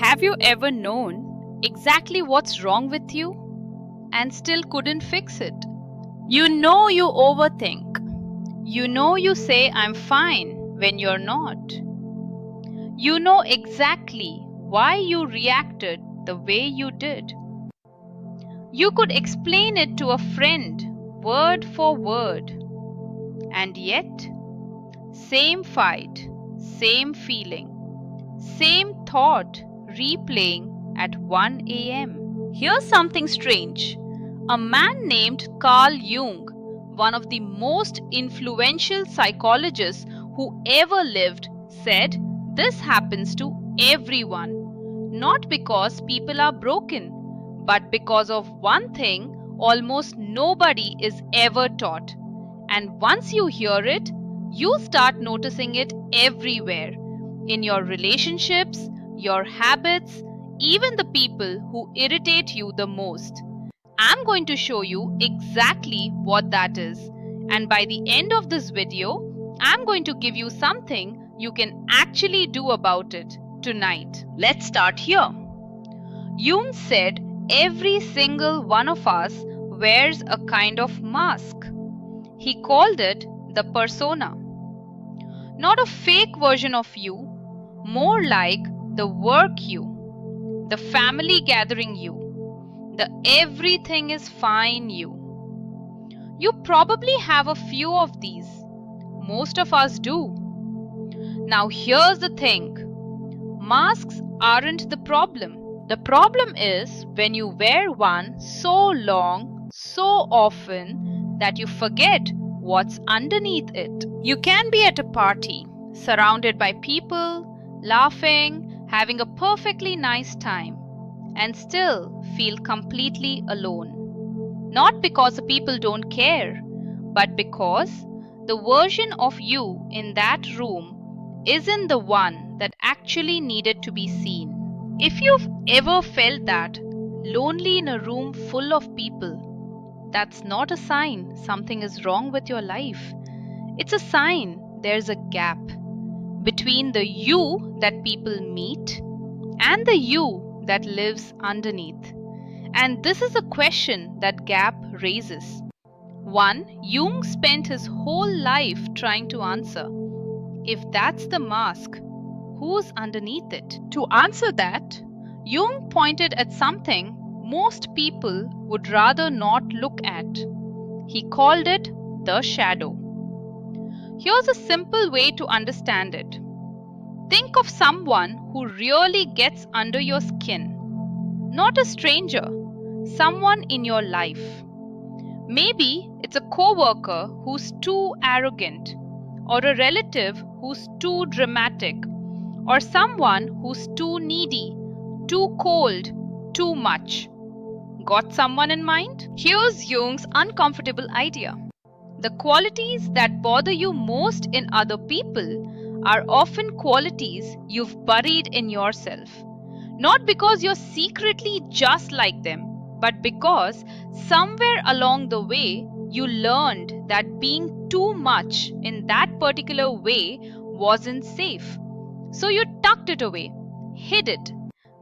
Have you ever known exactly what's wrong with you and still couldn't fix it? You know you overthink. You know you say I'm fine when you're not. You know exactly why you reacted the way you did. You could explain it to a friend word for word. And yet, same fight, same feeling, same thought replaying at 1 a.m. Here's something strange. A man named Carl Jung, one of the most influential psychologists who ever lived, said this happens to everyone. Not because people are broken, but because of one thing almost nobody is ever taught. And once you hear it, you start noticing it everywhere. In your relationships, your habits, even the people who irritate you the most. I'm going to show you exactly what that is. And by the end of this video, I'm going to give you something you can actually do about it tonight. Let's start here. Jung said every single one of us wears a kind of mask. He called it the persona. Not a fake version of you, more like the work you, the family gathering you, the everything is fine you. You probably have a few of these. Most of us do. Now here's the thing. Masks aren't the problem. The problem is when you wear one so long, so often that you forget what's underneath it. You can be at a party, surrounded by people, laughing, having a perfectly nice time, and still feel completely alone. Not because the people don't care, but because the version of you in that room isn't the one that actually needed to be seen. If you've ever felt that, lonely in a room full of people, that's not a sign something is wrong with your life. It's a sign there's a gap between the you that people meet and the you that lives underneath. And this is a question that gap raises. One Jung spent his whole life trying to answer. If that's the mask, who's underneath it? To answer that, Jung pointed at something most people would rather not look at. He called it the shadow. Here's a simple way to understand it. Think of someone who really gets under your skin. Not a stranger, someone in your life. Maybe it's a coworker who's too arrogant, or a relative who's too dramatic, or someone who's too needy, too cold, too much. Got someone in mind? Here's Jung's uncomfortable idea. The qualities that bother you most in other people are often qualities you've buried in yourself. Not because you're secretly just like them, but because somewhere along the way you learned that being too much in that particular way wasn't safe. So you tucked it away, hid it,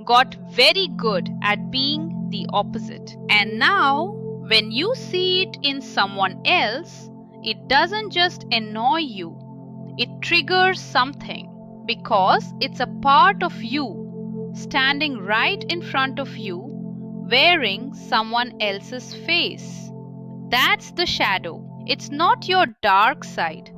got very good at being the opposite. And now, when you see it in someone else, it doesn't just annoy you, it triggers something because it's a part of you standing right in front of you, wearing someone else's face. That's the shadow. It's not your dark side.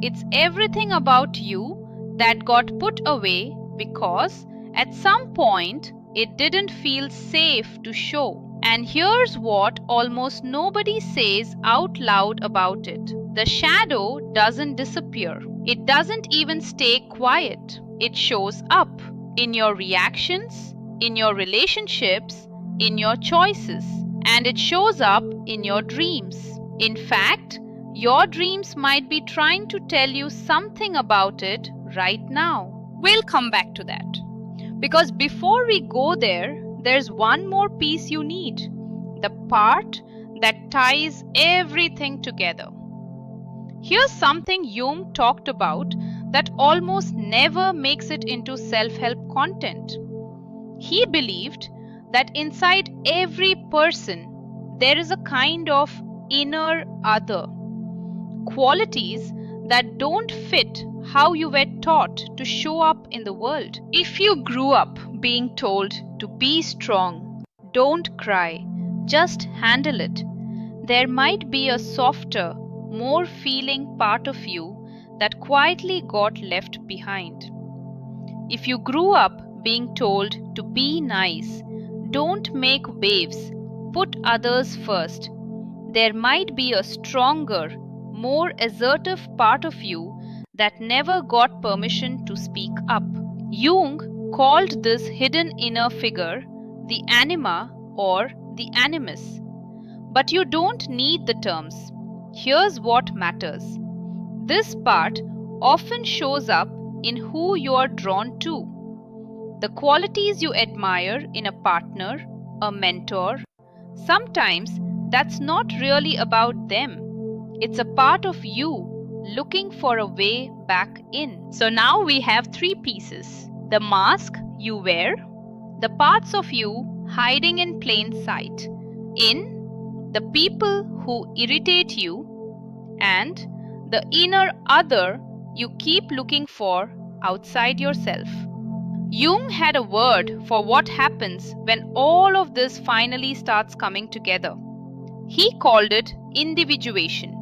It's everything about you that got put away because at some point it didn't feel safe to show. And here's what almost nobody says out loud about it. The shadow doesn't disappear. It doesn't even stay quiet. It shows up in your reactions, in your relationships, in your choices, and it shows up in your dreams. In fact, your dreams might be trying to tell you something about it right now. We'll come back to that. Because before we go there, there's one more piece you need. The part that ties everything together. Here's something Jung talked about that almost never makes it into self-help content. He believed that inside every person there is a kind of inner other, qualities that don't fit how you were taught to show up in the world. If you grew up being told to be strong, don't cry, just handle it, there might be a softer, more feeling part of you that quietly got left behind. If you grew up being told to be nice, don't make waves, put others first, there might be a stronger, more assertive part of you that never got permission to speak up. Jung called this hidden inner figure the anima or the animus. But you don't need the terms. Here's what matters. This part often shows up in who you are drawn to. The qualities you admire in a partner, a mentor. Sometimes that's not really about them. It's a part of you looking for a way back in. So now we have three pieces. The mask you wear, the parts of you hiding in plain sight, in the people who irritate you, and the inner other you keep looking for outside yourself. Jung had a word for what happens when all of this finally starts coming together. He called it individuation,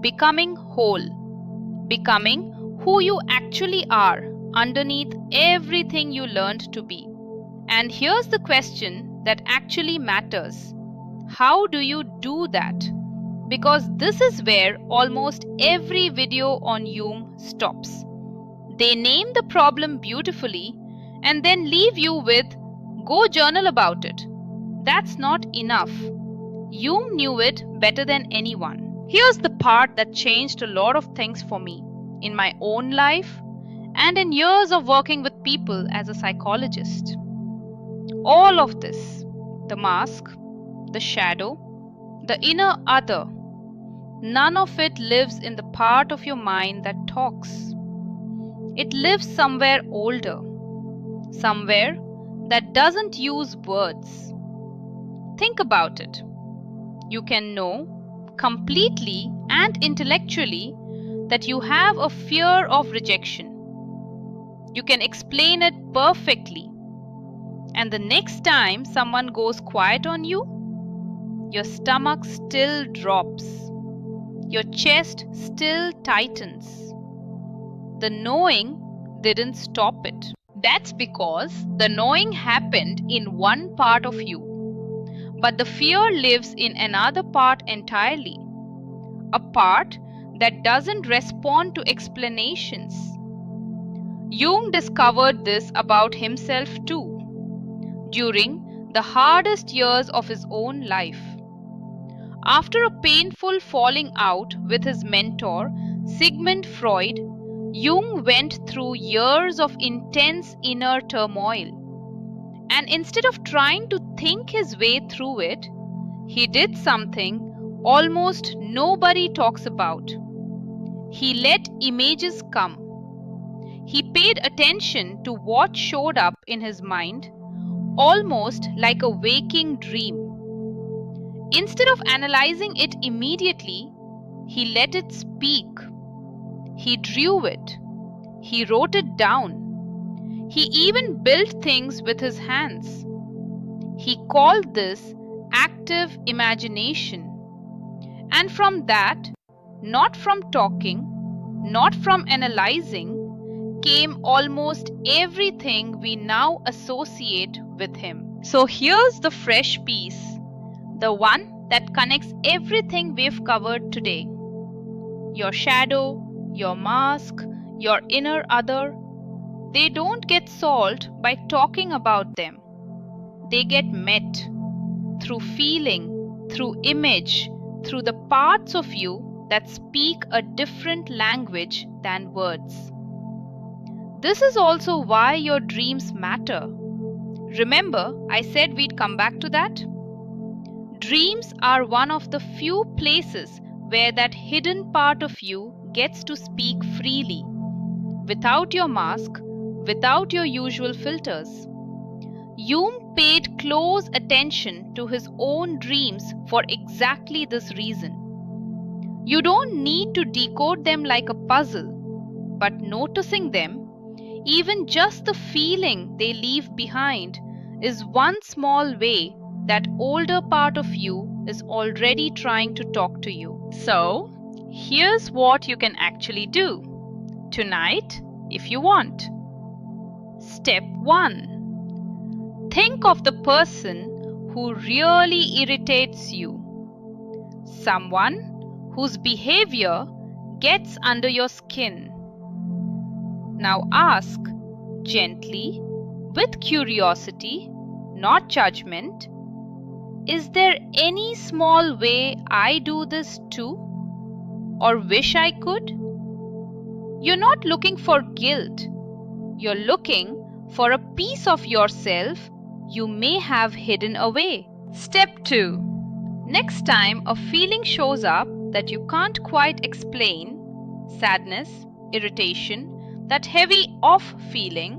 becoming whole, becoming who you actually are underneath everything you learned to be. And here's the question that actually matters. How do you do that? Because this is where almost every video on Jung stops. They name the problem beautifully and then leave you with, go journal about it. That's not enough. Jung knew it better than anyone. Here's the part that changed a lot of things for me in my own life and in years of working with people as a psychologist. All of this, the mask, the shadow, the inner other, none of it lives in the part of your mind that talks. It lives somewhere older, somewhere that doesn't use words. Think about it. You can know completely and intellectually that you have a fear of rejection. You can explain it perfectly. And the next time someone goes quiet on you, your stomach still drops. Your chest still tightens. The knowing didn't stop it. That's because the knowing happened in one part of you. But the fear lives in another part entirely. A part that doesn't respond to explanations. Jung discovered this about himself too, during the hardest years of his own life. After a painful falling out with his mentor, Sigmund Freud, Jung went through years of intense inner turmoil. And instead of trying to think his way through it, he did something almost nobody talks about. He let images come. He paid attention to what showed up in his mind, almost like a waking dream. Instead of analyzing it immediately, he let it speak. He drew it. He wrote it down. He even built things with his hands. He called this active imagination. And from that, not from talking, not from analyzing, came almost everything we now associate with him. So here's the fresh piece, the one that connects everything we've covered today. Your shadow, your mask, your inner other, they don't get solved by talking about them. They get met through feeling, through image, through the parts of you that speak a different language than words. This is also why your dreams matter. Remember, I said we'd come back to that? Dreams are one of the few places where that hidden part of you gets to speak freely, without your mask, without your usual filters. Jung paid close attention to his own dreams for exactly this reason. You don't need to decode them like a puzzle, but noticing them, even just the feeling they leave behind, is one small way that older part of you is already trying to talk to you. So, here's what you can actually do tonight if you want. Step 1. Think of the person who really irritates you. Someone whose behavior gets under your skin. Now ask gently, with curiosity, not judgment, is there any small way I do this too? Or wish I could? You're not looking for guilt. You're looking for a piece of yourself you may have hidden away. Step 2. Next time a feeling shows up that you can't quite explain, sadness, irritation, that heavy off feeling,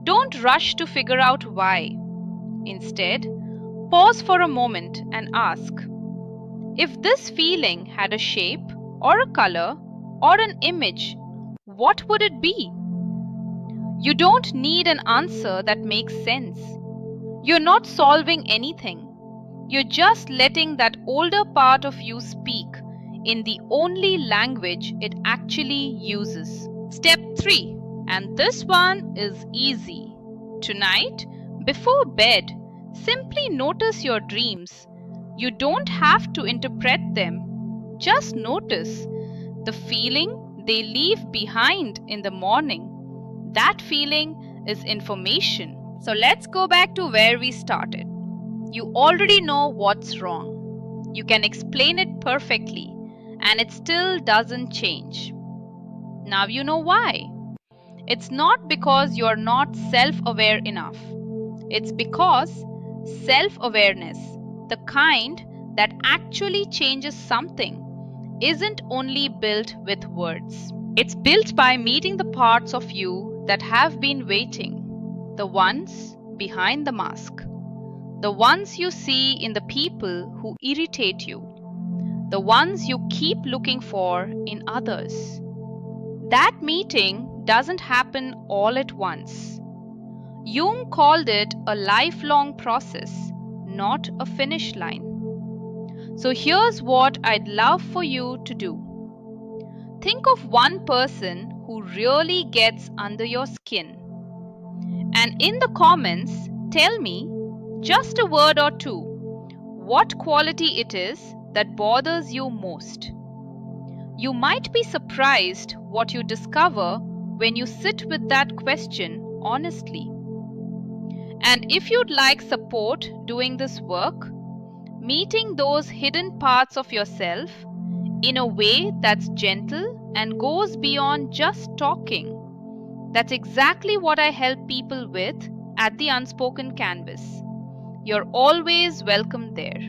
don't rush to figure out why. Instead, pause for a moment and ask, if this feeling had a shape or a color or an image, what would it be? You don't need an answer that makes sense. You're not solving anything. You're just letting that older part of you speak in the only language it actually uses. Step 3. And this one is easy. Tonight, before bed, simply notice your dreams. You don't have to interpret them. Just notice the feeling they leave behind in the morning. That feeling is information. So let's go back to where we started. You already know what's wrong. You can explain it perfectly, and it still doesn't change. Now you know why. It's not because you're not self-aware enough. It's because self-awareness, the kind that actually changes something, isn't only built with words. It's built by meeting the parts of you that have been waiting, the ones behind the mask, the ones you see in the people who irritate you, the ones you keep looking for in others. That meeting doesn't happen all at once. Jung called it a lifelong process, not a finish line. So here's what I'd love for you to do. Think of one person who really gets under your skin. And in the comments, tell me, just a word or two, what quality it is that bothers you most. You might be surprised what you discover when you sit with that question honestly. And if you'd like support doing this work, meeting those hidden parts of yourself in a way that's gentle and goes beyond just talking, that's exactly what I help people with at the Unspoken Canvas. You're always welcome there.